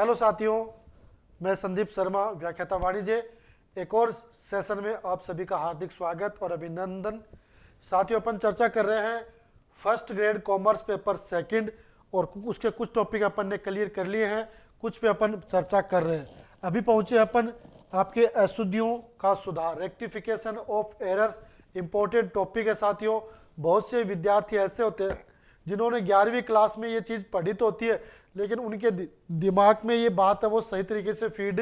Hello साथियों, मैं संदीप शर्मा, व्याख्याता वाणिज्य। एक और सेशन में आप सभी का हार्दिक स्वागत और अभिनंदन। साथियों, अपन चर्चा कर रहे हैं first grade commerce paper second और उसके कुछ टॉपिक अपन ने क्लियर कर लिए हैं, कुछ पे अपन चर्चा कर रहे हैं। अभी पहुंचे अपन आपके अशुद्धियों का सुधार, rectification of errors, important topic है साथियों। बहुत से विद्यार्थी ऐसे होते हैं जिन्होंने 11वीं क्लास में ये चीज़ पढ़ी तो होती है, लेकिन उनके दिमाग में ये बात है वो सही तरीके से फीड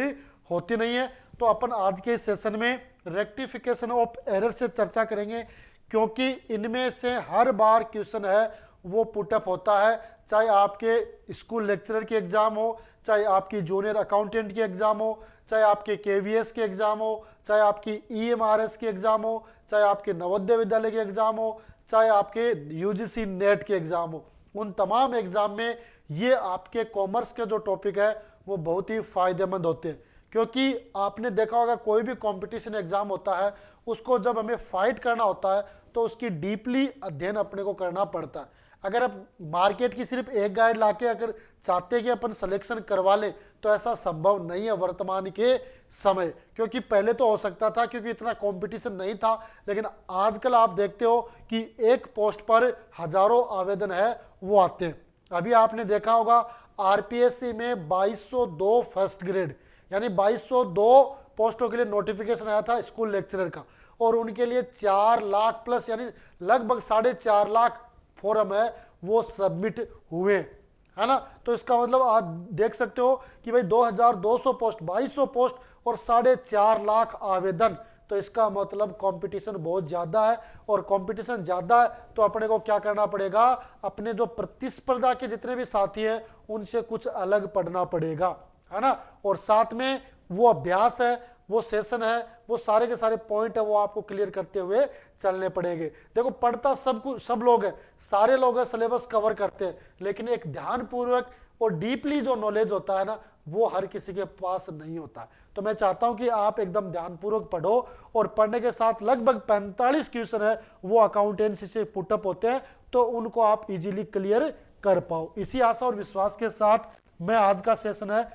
होती नहीं है। तो अपन आज के इस सेशन में रेक्टिफिकेशन ऑफ एरर से चर्चा करेंगे, क्योंकि इनमें से हर बार क्वेश्चन है वो पुटअप होता है, चाहे आपके स्कूल लेक्चरर की एग्जाम हो, चाहे आपकी जूनियर अकाउंटेंट की एग्जाम हो, चाहे आपके केवीएस की एग्जाम हो, चाहे आपकी ईएमआरएस की एग्जाम हो, चाहे आपके नवोदय विद्यालय की एग्जाम हो, चाहे आपके यूजीसी नेट के एग्जाम हो। उन तमाम एग्जाम में ये आपके कॉमर्स के जो टॉपिक है वो बहुत ही फायदेमंद होते हैं, क्योंकि आपने देखा होगा कोई भी कंपटीशन एग्जाम होता है उसको जब हमें फाइट करना होता है तो उसकी डीपली अध्ययन अपने को करना पड़ता है। अगर आप मार्केट की सिर्फ एक गाइड लाके अगर चाहते हैं कि अपन सिलेक्शन करवा लें तो ऐसा संभव नहीं है वर्तमान के समय, क्योंकि पहले तो हो सकता था क्योंकि इतना कंपटीशन नहीं था, लेकिन आजकल आप देखते हो कि एक पोस्ट पर हजारों आवेदन है वो आते हैं। अभी आपने देखा होगा आरपीएससी में 2202 फर्स्ट ग्रेड यानी 2202 पोस्टों के लिए नोटिफिकेशन आया था स्कूल लेक्चरर का, और उनके लिए 4 लाख प्लस यानी लगभग 4.5 लाख फॉर्म है वो सबमिट हुए, है ना। तो इसका मतलब आप देख सकते हो कि भाई 2200 पोस्ट, 2200 पोस्ट और 4.5 लाख आवेदन, तो इसका मतलब कंपटीशन बहुत ज़्यादा है। और कंपटीशन ज़्यादा है तो अपने को क्या करना पड़ेगा, अपने जो प्रतिस्पर्धा के जितने भी साथी हैं उनसे कुछ अलग पढ़ना पड़ेगा, है ना। और साथ में वो अभ्यास है, वो सेशन है, वो सारे के सारे पॉइंट है वो आपको क्लियर करते हुए चलने पड़ेंगे। देखो पढ़ता सब लोग हैं, सारे लोग हैं, सिलेबस कवर करते हैं, लेकिन एक ध्यानपूर्वक और डीपली जो नॉलेज होता है ना वो हर किसी के पास नहीं होता। तो मैं चाहता हूं कि आप एकदम ध्यानपूर्वक पढ़ो, और पढ़ने के साथ लगभग 45 क्वेश्चन है वो अकाउंटेंसी से पुटअप होते हैं, तो उनको आप इजीली क्लियर कर पाओ। इसी आशा और विश्वास के साथ मैं आज का सेशन है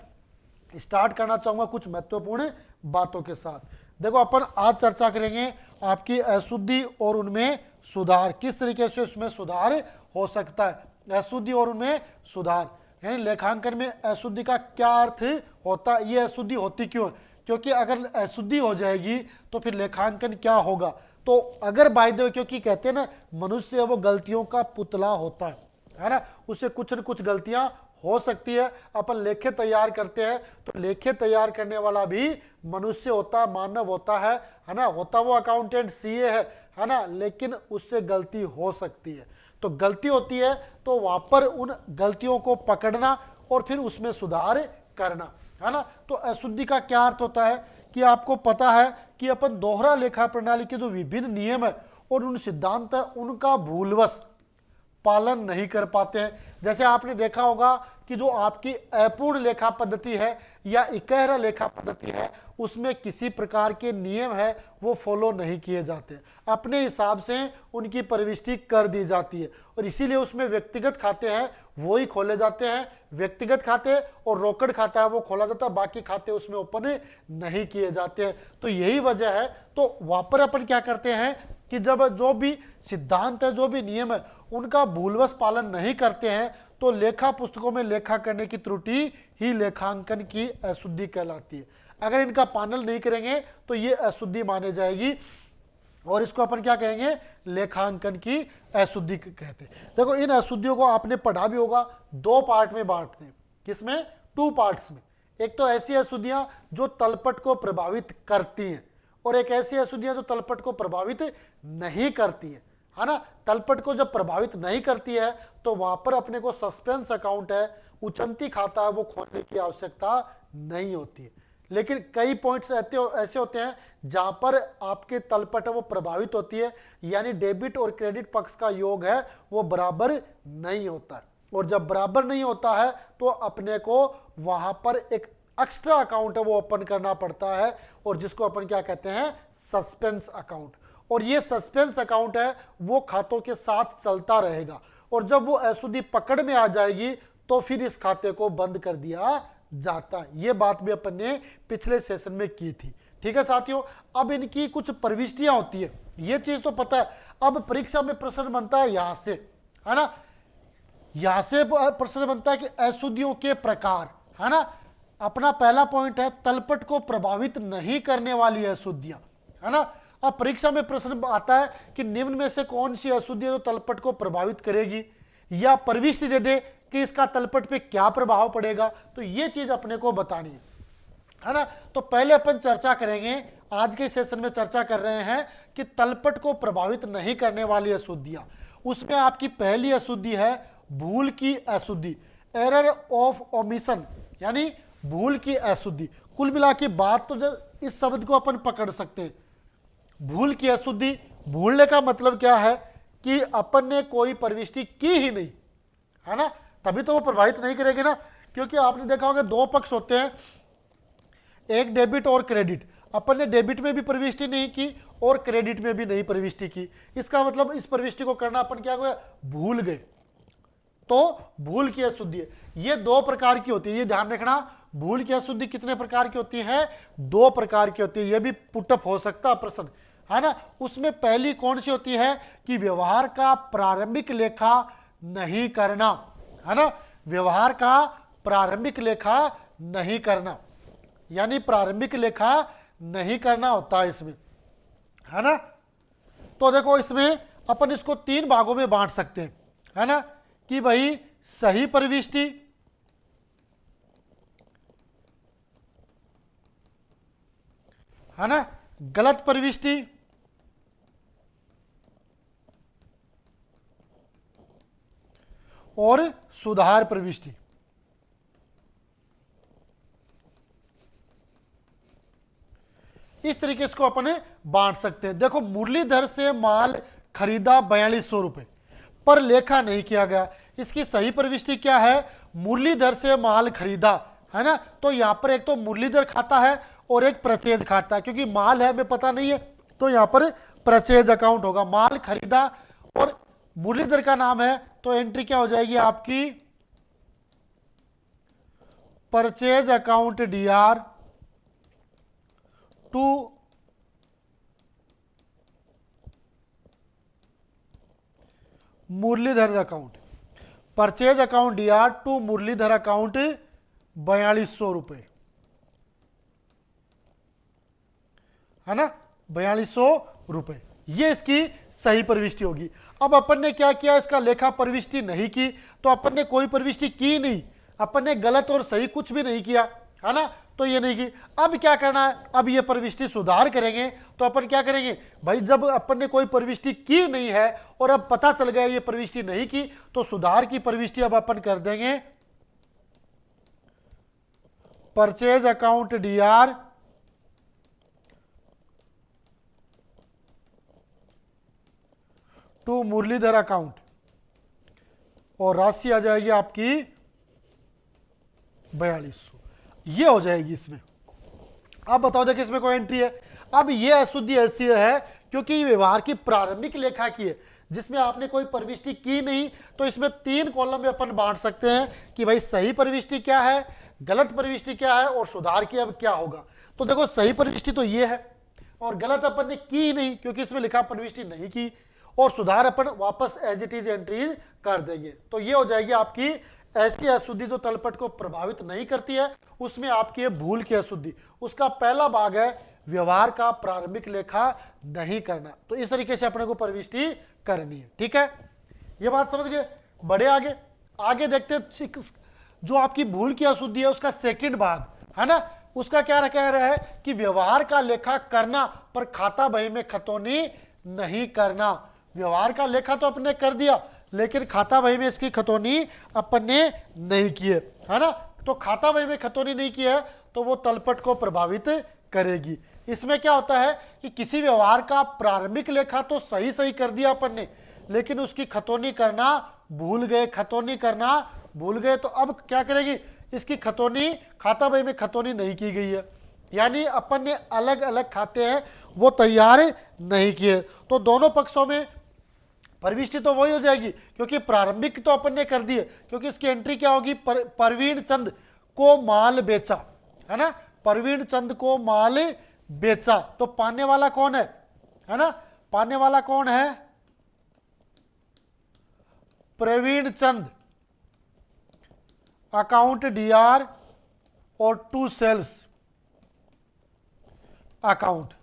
स्टार्ट करना चाहूंगा कुछ महत्वपूर्ण बातों के साथ। देखो अपन आज चर्चा करेंगे आपकी अशुद्धि और उनमें सुधार, किस तरीके से उसमें सुधार हो सकता है। अशुद्धि और उनमें सुधार यानी लेखांकन में अशुद्धि का क्या अर्थ होता है, ये अशुद्धि होती क्यों है, क्योंकि अगर अशुद्धि हो जाएगी तो फिर लेखांकन क्या होगा। तो अगर बाय द वे, क्योंकि कहते हैं ना मनुष्य वो गलतियों का पुतला होता है ना, उसे कुछ न कुछ गलतियां हो सकती है। अपन लेखे तैयार करते हैं तो लेखे तैयार करने वाला भी मनुष्य होता है, मानव होता है ना। होता वो अकाउंटेंट सीए है ना, लेकिन उससे गलती हो सकती है। तो गलती होती है तो वहां पर उन गलतियों को पकड़ना और फिर उसमें सुधार करना, है ना। तो अशुद्धि का क्या अर्थ होता है कि आपको पता है कि अपन दोहरा लेखा प्रणाली के जो विभिन्न नियम है और उन सिद्धांत है उनका भूलवश पालन नहीं कर पाते हैं। जैसे आपने देखा होगा कि जो आपकी अपूर्ण लेखा पद्धति है या इकहरा लेखा पद्धति है उसमें किसी प्रकार के नियम है वो फॉलो नहीं किए जाते, अपने हिसाब से उनकी प्रविष्टि कर दी जाती है, और इसीलिए उसमें व्यक्तिगत खाते हैं वो ही खोले जाते हैं। व्यक्तिगत खाते और रोकड़ खाता है वो खोला जाता है, बाकी खाते उसमें ओपन नहीं किए जाते हैं। तो यही वजह है। तो वहां पर अपन क्या करते हैं कि जब जो भी सिद्धांत है, जो भी नियम है उनका भूलवश पालन नहीं करते हैं तो लेखा पुस्तकों में लेखा करने की त्रुटि ही लेखांकन की अशुद्धि कहलाती है। अगर इनका पालन नहीं करेंगे तो ये अशुद्धि माने जाएगी, और इसको अपन क्या कहेंगे, लेखांकन की अशुद्धि कहते हैं। देखो इन अशुद्धियों को आपने पढ़ा भी होगा, 2 पार्ट में बांटते हैं। किसमें? 2 पार्ट्स में। एक तो ऐसी अशुद्धियां जो तलपट को प्रभावित करती हैं, और एक ऐसी अशुद्धियां जो तलपट को प्रभावित नहीं करती है ना। तलपट को जब प्रभावित नहीं करती है तो वहां पर अपने को सस्पेंस अकाउंट है, उचंती खाता है वो खोलने की आवश्यकता नहीं होती है। लेकिन कई पॉइंट्स ऐसे होते हैं जहां पर आपके तलपट है वो प्रभावित होती है, यानी डेबिट और क्रेडिट पक्ष का योग है वो बराबर नहीं होता है, और जब बराबर नहीं होता है तो अपने को वहां पर एक एक्स्ट्रा अकाउंट है वो ओपन करना पड़ता है, और जिसको अपन क्या कहते हैं, सस्पेंस अकाउंट। और ये सस्पेंस अकाउंट है वो खातों के साथ चलता रहेगा, और जब वो अशुद्धि पकड़ में आ जाएगी तो फिर इस खाते को बंद कर दिया जाता है। ये बात भी अपन ने पिछले सेशन में की थी। ठीक है साथियों, अब इनकी कुछ प्रविष्टियां होती है, ये चीज तो पता है। अब परीक्षा में प्रश्न बनता है यहां से, है ना, यहां से प्रश्न बनता है कि अशुद्धियों के प्रकार, है ना। अपना पहला पॉइंट है तलपट को प्रभावित नहीं करने वाली अशुद्धियां, है ना। अब परीक्षा में प्रश्न आता है कि निम्न में से कौन सी अशुद्धि जो तलपट को प्रभावित करेगी, या प्रविष्टि दे दे कि इसका तलपट पे क्या प्रभाव पड़ेगा, तो ये चीज अपने को बतानी है ना। तो पहले अपन चर्चा करेंगे, आज के सेशन में चर्चा कर रहे हैं कि तलपट को प्रभावित नहीं करने वाली अशुद्धियां। उसमें आपकी पहली अशुद्धि है भूल की अशुद्धि, एरर ऑफ ओमिशन, यानी भूल की अशुद्धि। कुल मिला के बात तो जब इस शब्द को अपन पकड़ सकते हैं, भूल की अशुद्धि, भूलने का मतलब क्या है कि अपन ने कोई प्रविष्टि की ही नहीं, है ना, तभी तो वो प्रभावित नहीं करेगी ना। क्योंकि आपने देखा होगा दो पक्ष होते हैं, एक डेबिट और क्रेडिट। अपन ने डेबिट में भी प्रविष्टि नहीं की और क्रेडिट में भी नहीं प्रविष्टि की। इसका मतलब इस प्रविष्टि को करना अपन क्या हुआ, भूल गए, तो भूल की अशुद्धि है। ये दो प्रकार की होती है, ये ध्यान रखना। भूल की अशुद्धि कितने प्रकार की होती है, दो प्रकार की होती है। ये भी पुटअप हो सकता है प्रश्न, है ना। उसमें पहली कौन सी होती है कि व्यवहार का प्रारंभिक लेखा नहीं करना, है ना। व्यवहार का प्रारंभिक लेखा नहीं करना, यानी प्रारंभिक लेखा नहीं करना होता है इसमें, है ना। तो देखो इसमें अपन इसको तीन भागों में बांट सकते हैं, है ना, कि भाई सही प्रविष्टि, है ना, गलत प्रविष्टि और सुधार प्रविष्टि। इस तरीके से अपन बांट सकते हैं। देखो मुरलीधर से माल खरीदा 4200 रुपए पर लेखा नहीं किया गया, इसकी सही प्रविष्टि क्या है, मुरलीधर से माल खरीदा, है ना। तो यहां पर एक तो मुरलीधर खाता है और एक परचेज खाता है, क्योंकि माल है हमें पता नहीं है, तो यहां पर परचेज अकाउंट होगा। माल खरीदा और मुरलीधर का नाम है, तो एंट्री क्या हो जाएगी आपकी, purchase account D R to Muralidhar account, purchase account D R to Muralidhar account 4200 रुपए, है ना, 4200 रुपए। ये इसकी सही प्रविष्टि होगी। अब अपन ने क्या किया, इसका लेखा प्रविष्टि नहीं की, तो अपन ने कोई प्रविष्टि की नहीं, अपन ने गलत और सही कुछ भी नहीं किया, है ना, तो ये नहीं की। अब क्या करना है, अब ये प्रविष्टि सुधार करेंगे। तो अपन क्या करेंगे भाई, जब अपन ने कोई प्रविष्टि की नहीं है और अब पता चल गया ये प्रविष्टि नहीं की, तो सुधार की प्रविष्टि अब अपन कर देंगे purchase account D R to Muralidhar account, और राशि आ जाएगी आपकी 4200, ये हो जाएगी इसमें। अब बताओ देखिए इसमें कोई एंट्री है। अब ये अशुद्धि ऐसी है क्योंकि ये व्यवहार की प्रारंभिक लेखा की है, जिसमें आपने कोई प्रविष्टि की नहीं, तो इसमें तीन कॉलम में अपन बांट सकते हैं कि भाई सही प्रविष्टि क्या है, गलत प्रविष्टि क्या है और सुधार की अब क्या होगा। तो देखो सही प्रविष्टि तो ये है, और गलत अपन ने की ही नहीं क्योंकि इसमें लिखा प्रविष्टि नहीं की, और सुधार अपन वापस एज इट इज एंट्रीज कर देंगे। तो ये हो जाएगी आपकी ऐसी अशुद्धि जो तलपट को प्रभावित नहीं करती है, उसमें आपकी है भूल की अशुद्धि। उसका पहला भाग है व्यवहार का प्रारंभिक लेखा नहीं करना। तो इस तरीके से अपने को प्रविष्टि करनी है, ठीक है, ये बात समझ गए। बड़े आगे आगे देखते हैं, जो आपकी भूल की अशुद्धि है उसका सेकंड भाग, है ना, उसका क्या कह रहा है कि व्यवहार का लेखा करना पर खाता बही में खतौनी नहीं करना। व्यवहार का लेखा तो अपने कर दिया, लेकिन खाता बही में इसकी खतौनी अपन ने नहीं की है ना। तो खाता बही में खतौनी नहीं की है तो वो तलपट को प्रभावित करेगी। इसमें क्या होता है कि किसी व्यवहार का प्रारंभिक लेखा तो सही सही कर दिया अपन ने, लेकिन उसकी खतौनी करना भूल गए, खतौनी करना भूल गए। तो अब क्या करेगी, इसकी खतौनी खाता बही में खतौनी नहीं की गई है, यानी अपन ने अलग अलग खाते हैं वो तैयार नहीं किए। तो दोनों पक्षों में प्रविष्टि तो वही हो जाएगी, क्योंकि प्रारंभिक तो अपन ने कर दी है, क्योंकि इसकी एंट्री क्या होगी, परवीन चंद को माल बेचा, है ना, प्रवीण चंद को माल बेचा, तो पाने वाला कौन है ना, पाने वाला कौन है, प्रवीण चंद, अकाउंट डीआर और टू सेल्स अकाउंट।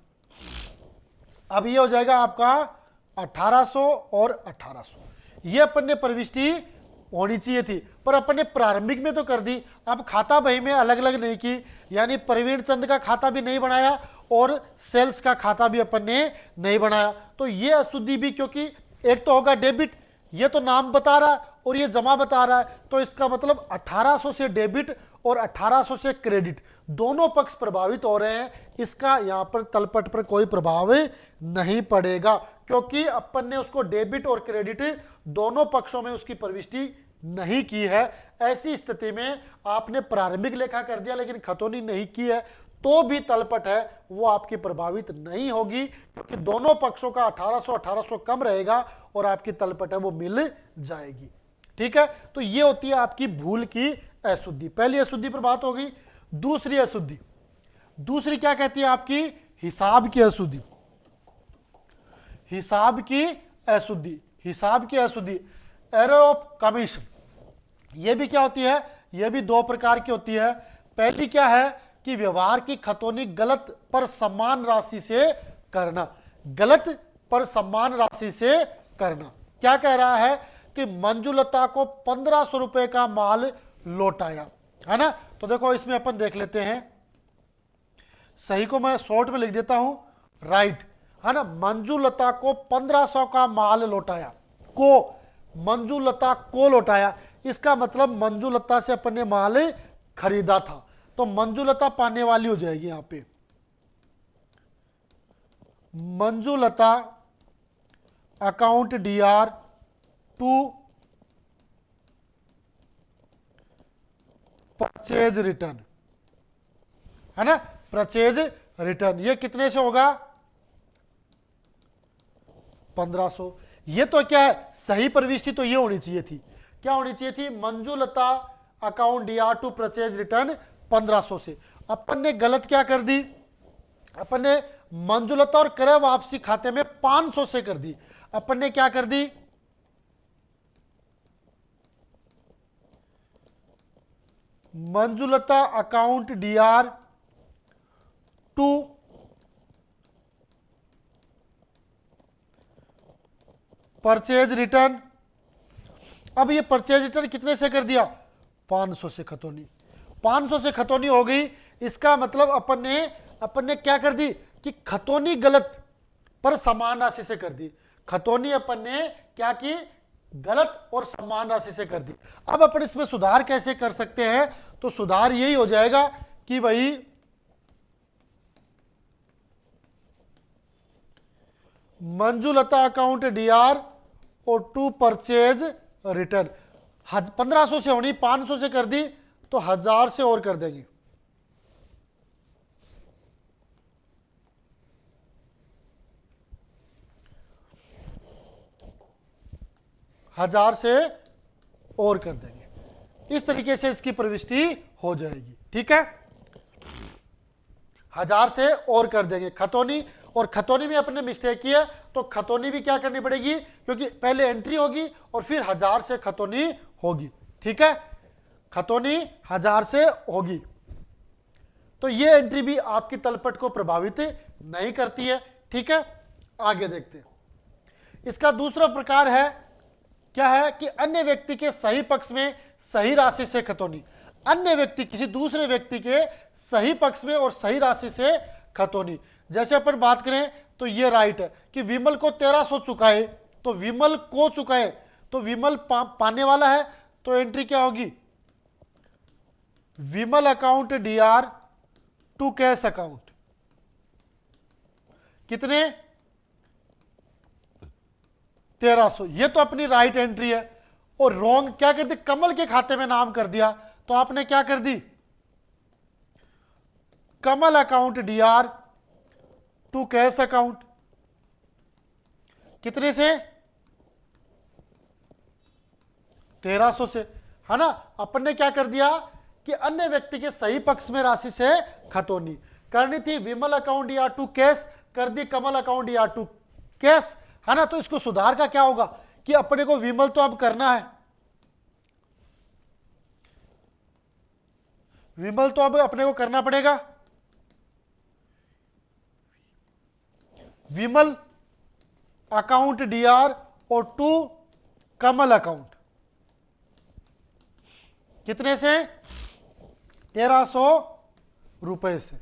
अब ये हो जाएगा आपका 1800 और 1800। ये अपन ने प्रविष्टि होनी चाहिए थी, पर अपन ने प्रारंभिक में तो कर दी। अब खाता बही में अलग अलग नहीं की, यानी प्रवीण चंद का खाता भी नहीं बनाया और सेल्स का खाता भी अपन ने नहीं बनाया। तो ये अशुद्धि भी, क्योंकि एक तो होगा डेबिट, ये तो नाम बता रहा है और ये जमा बता रहा है, तो इसका मतलब 1800 से डेबिट और 1800 से क्रेडिट दोनों पक्ष प्रभावित हो रहे हैं। इसका यहां पर तलपट पर कोई प्रभाव नहीं पड़ेगा, क्योंकि अपन ने उसको डेबिट और क्रेडिट दोनों पक्षों में उसकी प्रविष्टि नहीं की है। ऐसी स्थिति में आपने प्रारंभिक लेखा कर दिया लेकिन खतौनी नहीं की है, तो भी तलपट है वो आपकी प्रभावित नहीं होगी, क्योंकि दोनों पक्षों का 1800 कम रहेगा और आपकी तलपट है वो मिल जाएगी। ठीक है, तो ये होती है आपकी भूल की अशुद्धि। पहली अशुद्धि पर बात हो गई। दूसरी अशुद्धि, दूसरी क्या कहती है आपकी, हिसाब की अशुद्धि। हिसाब की अशुद्धि, हिसाब की अशुद्धि, एरर ऑफ कमीशन। ये भी क्या होती है, ये भी दो प्रकार की होती है। पहली क्या है कि व्यवहार की खतौनी गलत पर समान राशि से करना, गलत पर समान राशि से करना। क्या कह रहा है कि मंजुलता को 1500 रुपए का माल लौटाया, है ना। तो देखो इसमें अपन देख लेते हैं, सही को मैं शॉर्ट में लिख देता हूं, राइट, है ना। मंजुलता को 1500 का माल लौटाया, को मंजुलता को लौटाया, इसका मतलब मंजुलता से अपन ने माल खरीदा था, तो मंजुलता पाने वाली हो जाएगी यहां पे। Manjulata account D R to purchase return, है ना, परचेज रिटर्न। ये कितने से होगा, 1500। ये तो क्या है, सही प्रविष्टि तो ये होनी चाहिए थी, क्या होनी चाहिए थी, Manjulata account D R to purchase return 1500 से। अपन ने गलत क्या कर दी, अपन ने मंजुलता और क्रय वापसी खाते में 500 से कर दी। अपन ने क्या कर दी, Manjulata account D R to purchase return. अब ये परचेज रिटर्न कितने से कर दिया, 500 से खतौनी, 500 से खतौनी हो गई। इसका मतलब अपन ने क्या कर दी कि खतौनी गलत पर समान राशि से कर दी। खतौनी अपन ने क्या की, गलत और समान राशि से कर दी। अब अपन इसमें सुधार कैसे कर सकते हैं, तो सुधार यही हो जाएगा कि भाई मंजुलता अकाउंट डीआर और टू परचेज रिटर्न 1500 से होनी, 500 से कर दी तो 1000 से और कर देंगे। हजार से और कर देंगे, इस तरीके से इसकी प्रविष्टि हो जाएगी। ठीक है, 1000 से और कर देंगे खतौनी, और खतौनी में अपने मिस्टेक की है तो खतौनी भी क्या करनी पड़ेगी, क्योंकि पहले एंट्री होगी और फिर 1000 से खतौनी होगी। ठीक है, खतौनी 1000 से होगी, तो ये एंट्री भी आपकी तलपट को प्रभावित नहीं करती है। ठीक है, आगे देखते हैं। इसका दूसरा प्रकार है, क्या है कि अन्य व्यक्ति के सही पक्ष में सही राशि से खतौनी। अन्य व्यक्ति, किसी दूसरे व्यक्ति के सही पक्ष में और सही राशि से खतौनी। जैसे अपन बात करें तो ये राइट है कि विमल को 1300 चुकाए, तो विमल को चुकाए तो विमल पाने वाला है, तो एंट्री क्या होगी, Vimal account D R to cash account, कितने, 1300। ये तो अपनी राइट एंट्री है। और रॉन्ग क्या कर दी, कमल के खाते में नाम कर दिया, तो आपने क्या कर दी, Kamal account D R to cash account, कितने से, 1300 से, है ना। अपन ने क्या कर दिया कि अन्य व्यक्ति के सही पक्ष में राशि से खतौनी करनी थी। विमल अकाउंट या टू कैश, कर दी कमल अकाउंट या टू कैश, है ना। तो इसको सुधार का क्या होगा कि अपने को विमल तो अब करना है, विमल तो अब अपने को करना पड़ेगा। विमल अकाउंट डीआर और टू कमल अकाउंट कितने से 1300 रुपए से।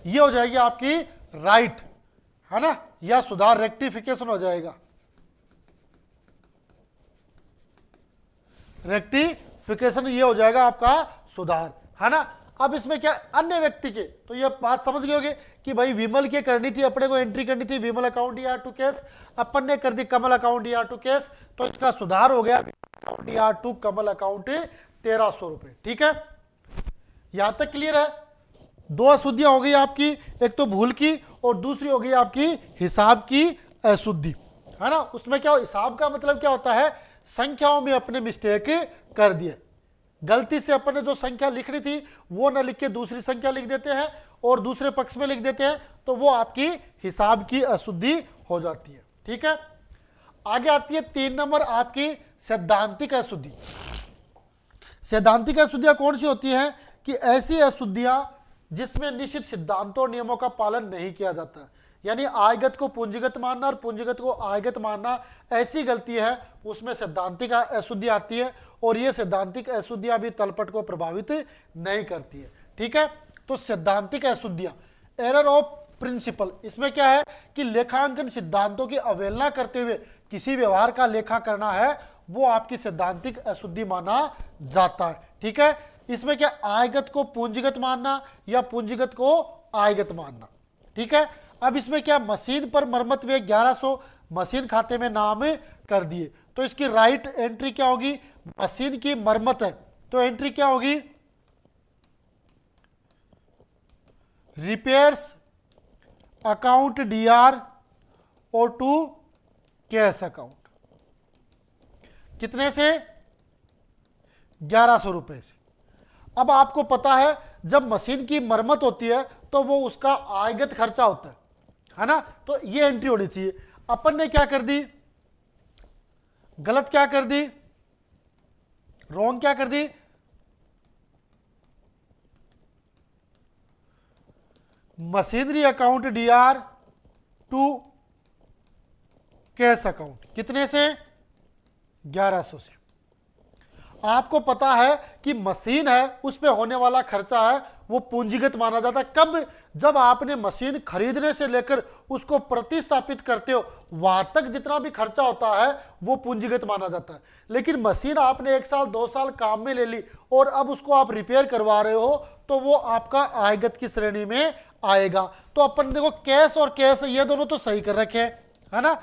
ये हो जाएगी आपकी राइट, है ना, या सुधार रेक्टिफिकेशन हो जाएगा, रेक्टिफिकेशन ये हो जाएगा आपका सुधार, है ना। अब इसमें क्या अन्य व्यक्ति के, तो ये बात समझ गए होगे कि भाई विमल के करनी थी, अपने को एंट्री करनी थी विमल अकाउंट या टू कैश, अपन ने कर दी कमल अकाउंट या टू कैश, तो इसका सुधार हो गया अकाउंट या टू कमल अकाउंट 1300 रुपए। ठीक है, यहां तक क्लियर है। दो अशुद्धियां हो गई आपकी, एक तो भूल की और दूसरी हो गई आपकी हिसाब की अशुद्धि, है ना। उसमें क्या, हिसाब का मतलब क्या होता है, संख्याओं में अपने मिस्टेक कर दिए, गलती से अपन ने जो संख्या लिखनी थी वो न लिख के दूसरी संख्या लिख देते हैं और दूसरे पक्ष में लिख देते हैं, तो वो आपकी हिसाब की अशुद्धि हो जाती है। ठीक है, आगे आती है 3 नंबर आपकी सैद्धांतिक अशुद्धि। सैद्धांतिक अशुद्धियां कौन सी होती हैं कि ऐसी अशुद्धियां जिसमें निश्चित सिद्धांतों और नियमों का पालन नहीं किया जाता, यानी आयगत को पूंजीगत मानना और पूंजीगत को आयगत मानना, ऐसी गलती है उसमें सैद्धांतिक अशुद्धि आती है और ये सैद्धांतिक अशुद्धियां भी तलपट को प्रभावित नहीं करती है। ठीक है, तो सैद्धांतिक अशुद्धियां एरर ऑफ प्रिंसिपल, इसमें क्या है कि लेखांकन सिद्धांतों की अवहेलना करते हुए किसी व्यवहार का लेखा करना है, वो आपकी सैद्धांतिक अशुद्धि माना जाता है। ठीक है, इसमें क्या आयगत को पूंजीगत मानना या पूंजीगत को आयगत मानना। ठीक है, अब इसमें क्या मशीन पर मरम्मत व्यय 1100 मशीन खाते में नाम कर दिए, तो इसकी राइट एंट्री क्या होगी, मशीन की मरम्मत है तो एंट्री क्या होगी, रिपेयर्स अकाउंट डीआर और टू कैश अकाउंट, कितने से 1100 रुपए से। अब आपको पता है जब मशीन की मरम्मत होती है तो वो उसका आयगत खर्चा होता है ना, तो ये एंट्री होनी चाहिए। अपन ने क्या कर दी, गलत क्या कर दी, रॉन्ग क्या कर दी, machinery account D R to cash account, कितने से 1100 से। आपको पता है कि मशीन है उस पे होने वाला खर्चा है वो पूंजीगत माना जाता है। कब, जब आपने मशीन खरीदने से लेकर उसको प्रतिस्थापित करते हो वहां तक जितना भी खर्चा होता है वो पूंजीगत माना जाता है। लेकिन मशीन आपने 1 साल 2 साल काम में ले ली और अब उसको आप रिपेयर करवा रहे हो तो वो आपका आयगत की श्रेणी में आएगा। तो अपन देखो कैश और कैश ये दोनों तो सही कर रखे हैं, है ना,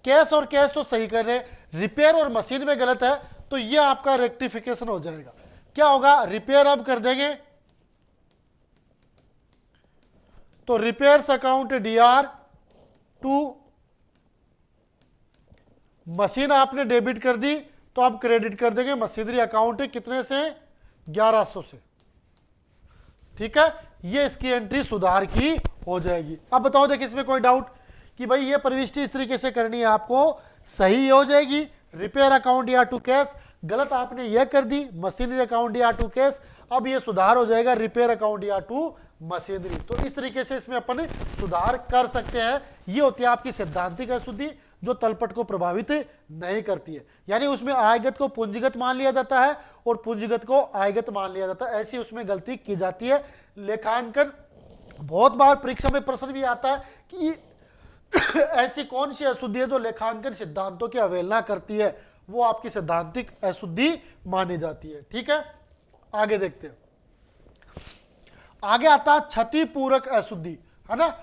कैश और कैश तो सही कर रहे हैं, रिपेयर और मशीन में गलत है, तो ये आपका रेक्टिफिकेशन हो जाएगा। क्या होगा, रिपेयर अब कर देंगे तो repairs account D R to machine आपने डेबिट कर दी तो आप क्रेडिट कर देंगे मशीनरी अकाउंट कितने से 1100 से। ठीक है, ये इसकी एंट्री सुधार की हो जाएगी। अब बताओ, देखिए इसमें कोई डाउट कि भाई ये प्रविष्टि इस तरीके से करनी है आपको, सही हो जाएगी। रिपेयर अकाउंट या टू कैश, गलत आपने यह कर दी मशीनरी अकाउंट या टू कैश, अब ये सुधार हो जाएगा रिपेयर अकाउंट या टू मशीनरी। तो इस तरीके से इसमें अपन सुधार कर सकते हैं। ये होती है आपकी सैद्धांतिक अशुद्धि जो तलपट को प्रभावित नहीं करती है, यानी उसमें आयगत को पूंजीगत मान लिया जाता है और पूंजीगत को आयगत मान लिया जाता है, ऐसी उसमें गलती की जाती है। लेखांकन बहुत बार परीक्षा में प्रश्न भी आता है कि ऐसी कौन सी अशुद्धि है जो लेखांकन सिद्धांतों की अवहेलना करती है, वो आपकी सैद्धांतिक अशुद्धि मानी जाती है। ठीक है, आगे देखते हैं। आगे आता है क्षतिपूरक अशुद्धि, है ना,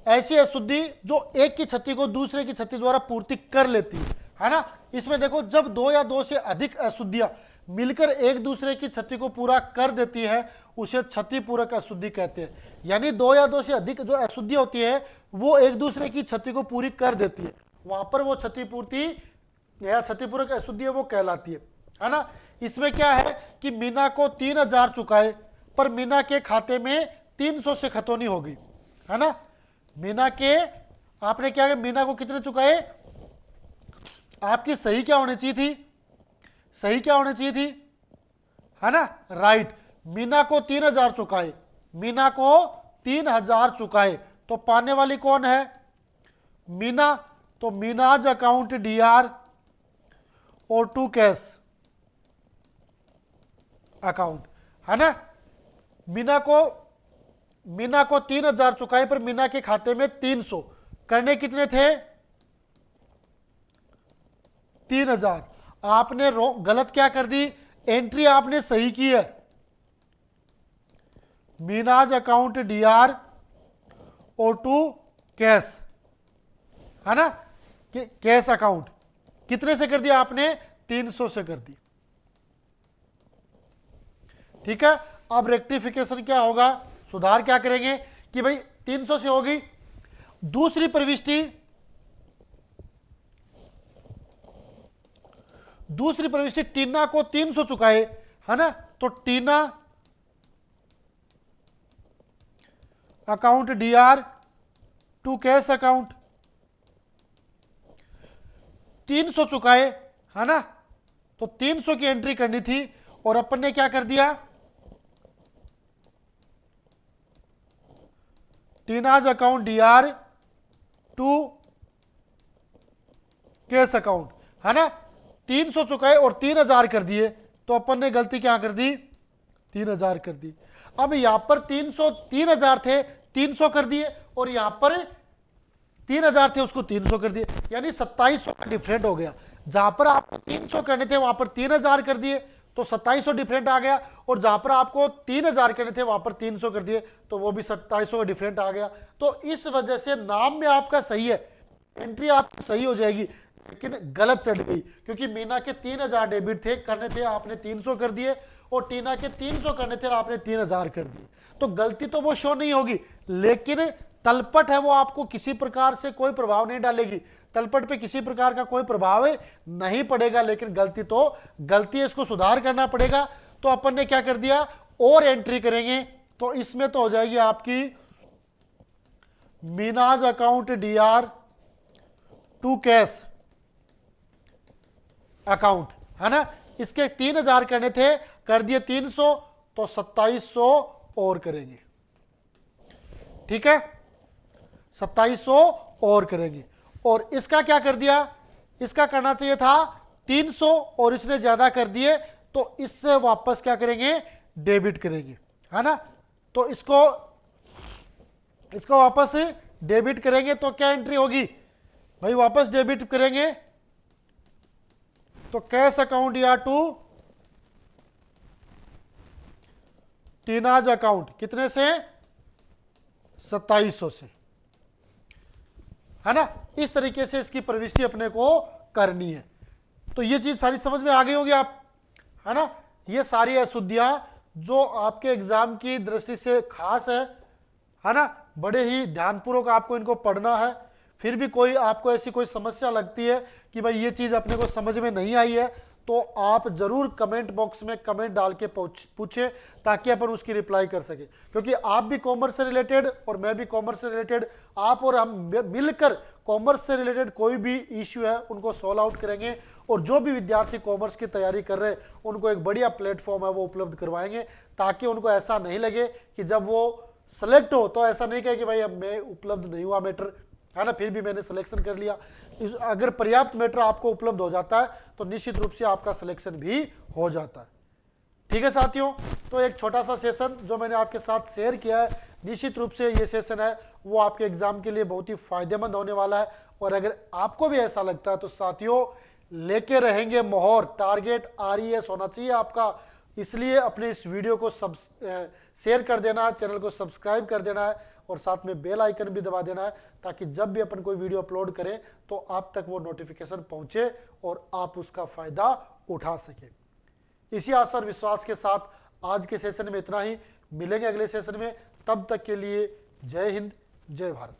ऐसी अशुद्धि जो एक की क्षति को दूसरे की क्षति द्वारा पूर्ति कर लेती है ना। इसमें देखो जब 2 या 2 से अधिक अशुद्धियां मिलकर एक दूसरे की क्षति को पूरा कर देती है उसे क्षतिपूरक अशुद्धि कहते हैं। यानी 2 या 2 से अधिक जो अशुद्धि होती है वो एक दूसरे की क्षति को पूरी कर देती है, वहां पर वो क्षतिपूर्ति या क्षतिपूरक अशुद्धि है वो कहलाती है ना। इसमें क्या है कि मीना को 3000 चुकाए, पर मीना के खाते में 300 से खतौनी हो गई, है ना। मीना के आपने क्या, मीना को कितने चुकाए, आपकी सही क्या होनी चाहिए थी, सही क्या होनी चाहिए थी, है ना, राइट। मीना को 3000 चुकाए, मीना को 3000 चुकाए, तो पाने वाली कौन है, मीना। तो मीनाज अकाउंट डीआर और टू कैश अकाउंट, है ना। मीना को 3000 चुकाए, पर मीना के खाते में 300, करने कितने थे, 3000। आपने गलत क्या कर दी, एंट्री आपने सही की है, मीनाज अकाउंट डीआर और टू कैश, है ना, कैश अकाउंट कितने से कर दिया आपने, 300 से कर दी। ठीक है, अब रेक्टिफिकेशन क्या होगा, सुधार क्या करेंगे कि भाई 300 से होगी। दूसरी प्रविष्टि, टीना को 300 चुकाए, है ना, तो Tina account D R to cash account 300 चुकाए, है ना, तो 300 की एंट्री करनी थी, और अपन ने क्या कर दिया, Tina's account D R to cash account, है ना, 300 चुकाए और 3000 कर दिए, तो अपन ने गलती क्या कर दी, 3000 कर दी। अब यहां पर 3000 थे, 300 कर दिए, और यहां पर 3000 थे, उसको 300 कर दिए, यानी 2700 का डिफरेंट हो गया। जहां पर आपको 300 करने थे वहां पर 3000 कर दिए, तो 2700 डिफरेंट आ गया, और जहां पर आपको 3000 करने थे वहां पर 300 कर दिए, तो वो भी 2700 का डिफरेंट आ गया। तो इस वजह से नाम में आपका सही है, एंट्री आपकी सही हो जाएगी, लेकिन गलत चढ़ गई, क्योंकि मीना के 3000 डेबिट थे, करने थे, आपने 300 कर दिए, और टीना के 300 करने थे, आपने 3000 कर दिए। तो गलती तो वो शो नहीं होगी, लेकिन तलपट है वो आपको किसी प्रकार से कोई प्रभाव नहीं डालेगी, तलपट पे किसी प्रकार का कोई प्रभाव नहीं पड़ेगा, लेकिन गलती है, इसको सुधार करना पड़ेगा। तो अपन ने क्या कर दिया, और एंट्री करेंगे, तो इसमें तो हो जाएगी आपकी Meena's account D R to cash account, है ना, इसके 3000 करने थे, कर दिए 300, तो 2700 और करेंगे। ठीक है, 2700 और करेंगे, और इसका क्या कर दिया, इसका करना चाहिए था 300 और इसने ज्यादा कर दिए, तो इससे वापस क्या करेंगे, डेबिट करेंगे, है ना। तो इसको वापस डेबिट करेंगे, तो क्या एंट्री होगी भाई, वापस डेबिट करेंगे, तो कैश अकाउंट या टू टीनाज अकाउंट कितने से, 2700 से, है ना। इस तरीके से इसकी प्रविष्टि अपने को करनी है। तो ये चीज सारी समझ में आ गई होगी आप, है ना। ये सारी अशुद्धियां जो आपके एग्जाम की दृष्टि से खास है ना, बड़े ही ध्यानपूर्वक आपको इनको पढ़ना है। फिर भी कोई आपको ऐसी कोई समस्या लगती है कि भाई ये चीज अपने को समझ में नहीं आई है, तो आप जरूर कमेंट बॉक्स में कमेंट डाल के पूछें, ताकि अपन उसकी रिप्लाई कर सके, क्योंकि आप भी कॉमर्स से रिलेटेड और मैं भी कॉमर्स से रिलेटेड, आप और हम मिलकर कॉमर्स से रिलेटेड कोई भी इश्यू है उनको सॉल्व आउट करेंगे, और जो भी विद्यार्थी कॉमर्स की तैयारी कर रहे हैं उनको एक बढ़िया प्लेटफॉर्म है वो उपलब्ध करवाएंगे, ताकि उनको ऐसा नहीं लगे कि जब वो सेलेक्ट हो तो ऐसा नहीं कहे कि भाई अब मैं उपलब्ध नहीं हुआ मैटर, है ना, फिर भी मैंने सिलेक्शन कर लिया। अगर पर्याप्त मैटर आपको उपलब्ध हो जाता है तो निश्चित रूप से आपका सिलेक्शन भी हो जाता है। ठीक है साथियों, तो एक छोटा सा सेशन जो मैंने आपके साथ शेयर किया है, निश्चित रूप से ये सेशन है वो आपके एग्जाम के लिए बहुत ही फायदेमंद होने वाला है। और अगर आपको भी ऐसा लगता है तो साथियों लेके रहेंगे मोहर, टारगेट RES होना चाहिए आपका, इसलिए अपने इस वीडियो को शेयर कर देना है, चैनल को सब्सक्राइब कर देना है, और साथ में बेल आइकन भी दबा देना है, ताकि जब भी अपन कोई वीडियो अपलोड करें तो आप तक वो नोटिफिकेशन पहुंचे और आप उसका फायदा उठा सके। इसी आशा और विश्वास के साथ आज के सेशन में इतना ही, मिलेंगे अगले सेशन में, तब तक के लिए जय हिंद, जय भारत।